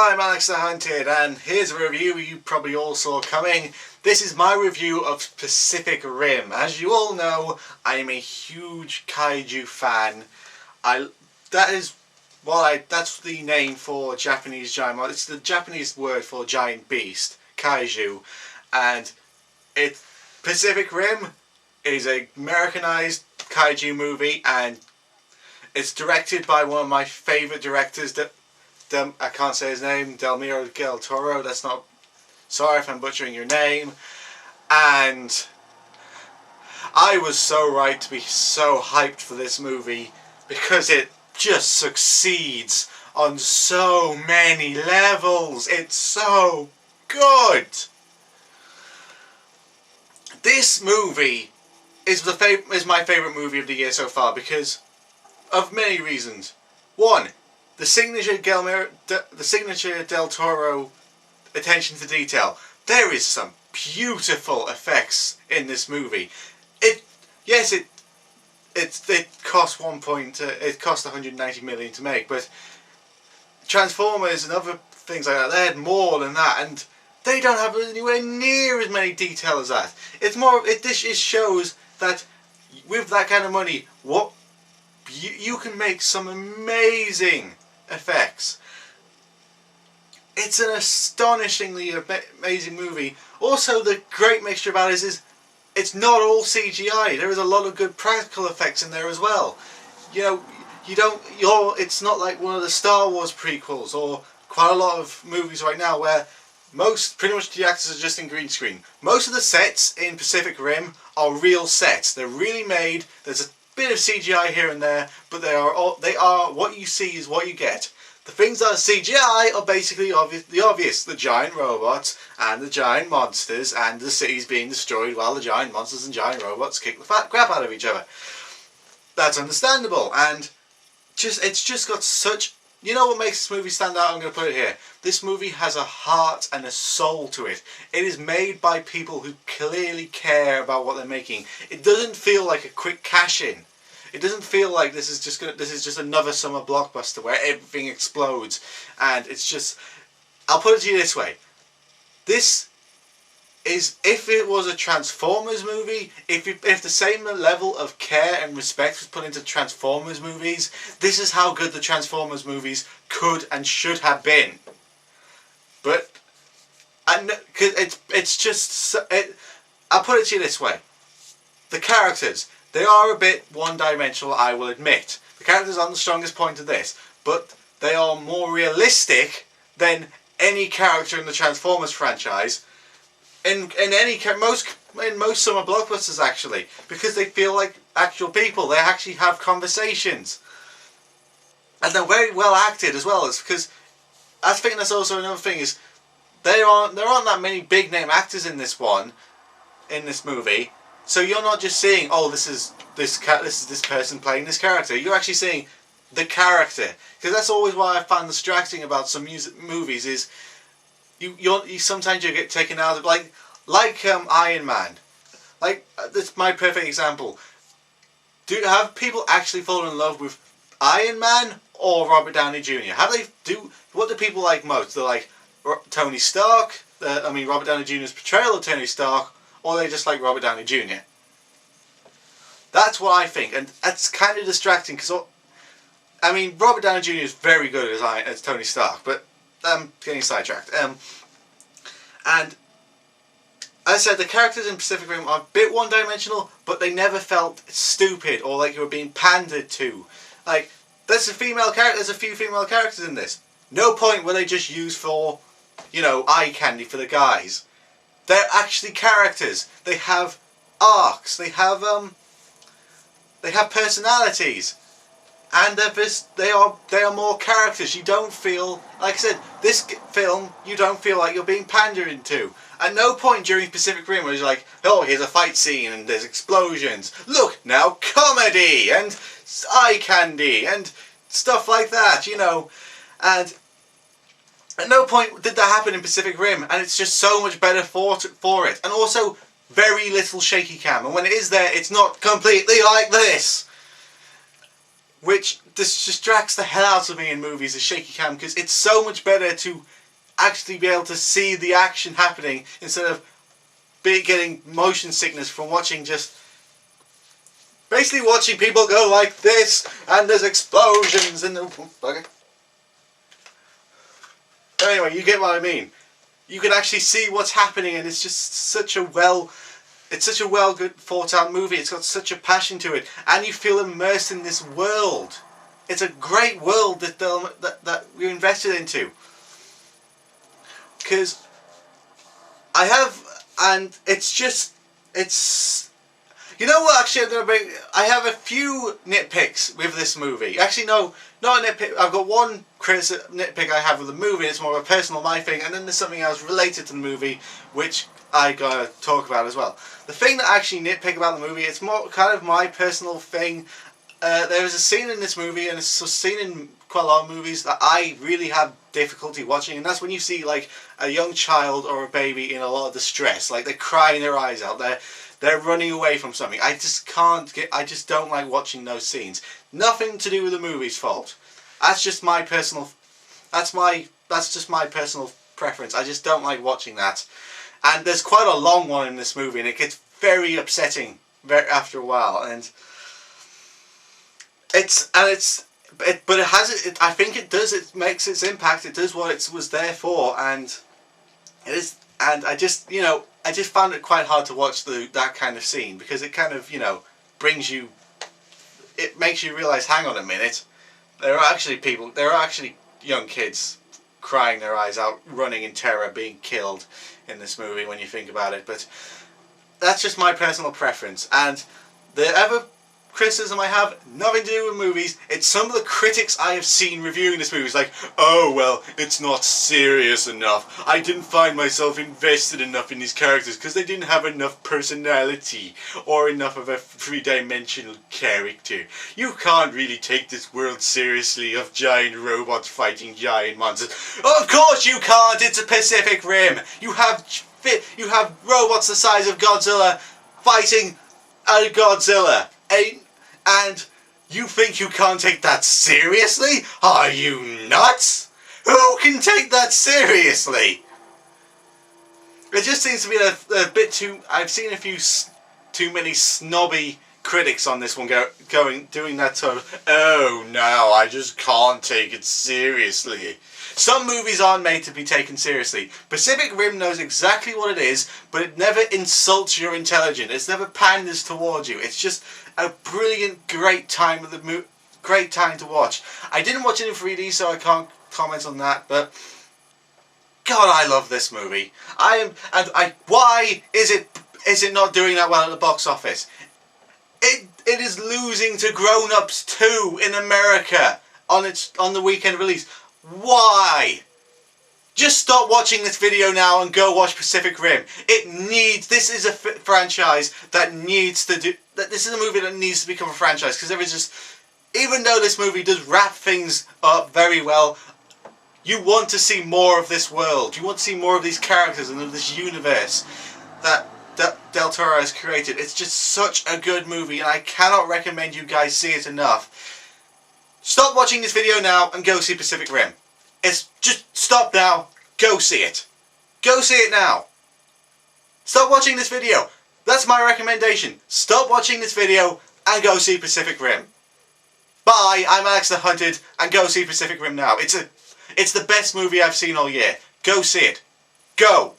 I'm Alex the Hunted, and here's a review you probably all saw coming. This is my review of Pacific Rim. As you all know, I am a huge kaiju fan. That's the name for Japanese giant. It's the Japanese word for giant beast, kaiju, and Pacific Rim is a Americanized kaiju movie, and it's directed by one of my favorite directors. I can't say his name. Guillermo del Toro. That's not. Sorry if I'm butchering your name. And I was so right to be so hyped for this movie because it just succeeds on so many levels. It's so good. This movie is my favorite movie of the year so far because of many reasons. One, the signature Del Toro attention to detail. There is some beautiful effects in this movie. It cost it cost 190 million to make, but Transformers and other things like that, they had more than that, and they don't have anywhere near as many detail as that. This shows that with that kind of money, you can make some amazing effects. It's an astonishingly amazing movie. Also, the great mixture about it is it's not all CGI. There is a lot of good practical effects in there as well. It's not like one of the Star Wars prequels or quite a lot of movies right now where pretty much the actors are just in green screen. Most of the sets in Pacific Rim are real sets. They're really made. There's a bit of CGI here and there, but they are what you see is what you get. The things that are CGI are basically the obvious. The giant robots and the giant monsters and the cities being destroyed while the giant monsters and giant robots kick the fat crap out of each other. That's understandable, and it's just got such... You know what makes this movie stand out? I'm going to put it here. This movie has a heart and a soul to it. It is made by people who clearly care about what they're making. It doesn't feel like a quick cash-in. It doesn't feel like this is just another summer blockbuster where everything explodes, and it's just... I'll put it to you this way. This is, if it was a Transformers movie, if the same level of care and respect was put into Transformers movies, this is how good the Transformers movies could and should have been. But it's just... I'll put it to you this way. The characters... They are a bit one-dimensional, I will admit. The characters aren't the strongest point of this, but they are more realistic than any character in the Transformers franchise. In most summer blockbusters, actually, because they feel like actual people. They actually have conversations, and they're very well acted as well. It's because I think that's also another thing is there aren't that many big name actors in this movie. So you're not just seeing, oh, this is this person playing this character. You're actually seeing the character, because that's always what I find distracting about some movies is you sometimes you get taken out of like Iron Man. That's my perfect example. Have people actually fallen in love with Iron Man or Robert Downey Jr.? What do people like most? They're like Tony Stark. Robert Downey Jr.'s portrayal of Tony Stark. Or they just like Robert Downey Jr. That's what I think, and that's kind of distracting because, Robert Downey Jr. is very good as Tony Stark, but I'm getting sidetracked. And as I said, the characters in Pacific Rim are a bit one-dimensional, but they never felt stupid or like you were being pandered to. Like, there's a few female characters in this. No point were they just used for, eye candy for the guys. They're actually characters. They have arcs. They have personalities, and they are more characters. You don't feel, like I said, this film you don't feel like you're being pandered to. At no point during Pacific Rim was like, oh, here's a fight scene and there's explosions. Look now, comedy and eye candy and stuff like that, and. At no point did that happen in Pacific Rim, and it's just so much better for it. And also, very little shaky cam, and when it is there, it's not completely like this. Which distracts the hell out of me in movies, the shaky cam, because it's so much better to actually be able to see the action happening instead of getting motion sickness from watching basically watching people go like this and there's explosions and okay. Anyway, you get what I mean. You can actually see what's happening, and it's just such a well good thought out movie. It's got such a passion to it, and you feel immersed in this world. It's a great world that we're invested into. Because I have a few nitpicks with this movie. Actually, no, not a nitpick. I've got one nitpick I have with the movie. It's more of a personal my thing, and then there's something else related to the movie which I gotta talk about as well. The thing that I actually nitpick about the movie, it's more kind of my personal thing. There is a scene in this movie, and it's a scene in quite a lot of movies that I really have difficulty watching, and that's when you see like a young child or a baby in a lot of distress, like they're crying their eyes out, they're running away from something. I just don't like watching those scenes. Nothing to do with the movie's fault. That's just my personal preference. I just don't like watching that. And there's quite a long one in this movie, and it gets very upsetting after a while, and I think it does. It makes its impact. It does what it was there for, and it is. And I just found it quite hard to watch that kind of scene, because it kind of, brings you. It makes you realise, hang on a minute, there are actually young kids crying their eyes out, running in terror, being killed in this movie when you think about it. But that's just my personal preference, and the other criticism I have, nothing to do with movies. It's some of the critics I have seen reviewing this movie. It's like, oh well, it's not serious enough. I didn't find myself invested enough in these characters because they didn't have enough personality or enough of a three-dimensional character. You can't really take this world seriously of giant robots fighting giant monsters. Of course you can't. It's a Pacific Rim. You have robots the size of Godzilla fighting a Godzilla. And you think you can't take that seriously? Are you nuts? Who can take that seriously? It just seems to be a bit too. I've seen a few too many snobby critics on this one doing that sort of, oh no, I just can't take it seriously. Some movies aren't made to be taken seriously. Pacific Rim knows exactly what it is, but it never insults your intelligence. It's never panders towards you. It's just a brilliant, great time to watch. I didn't watch it in 3D, so I can't comment on that, but God, I love this movie. Why is it not doing that well at the box office? It is losing to Grown Ups 2 in America on the weekend release. Why? Just stop watching this video now and go watch Pacific Rim. This is a franchise that needs to do. This is a movie that needs to become a franchise, because there is just, even though this movie does wrap things up very well, you want to see more of this world. You want to see more of these characters and of this universe that Del Toro has created. It's just such a good movie, and I cannot recommend you guys see it enough. Stop watching this video now and go see Pacific Rim. Just stop now. Go see it. Go see it now. Stop watching this video. That's my recommendation. Stop watching this video and go see Pacific Rim. Bye. I'm Alex the Hunted, and go see Pacific Rim now. It's the best movie I've seen all year. Go see it. Go.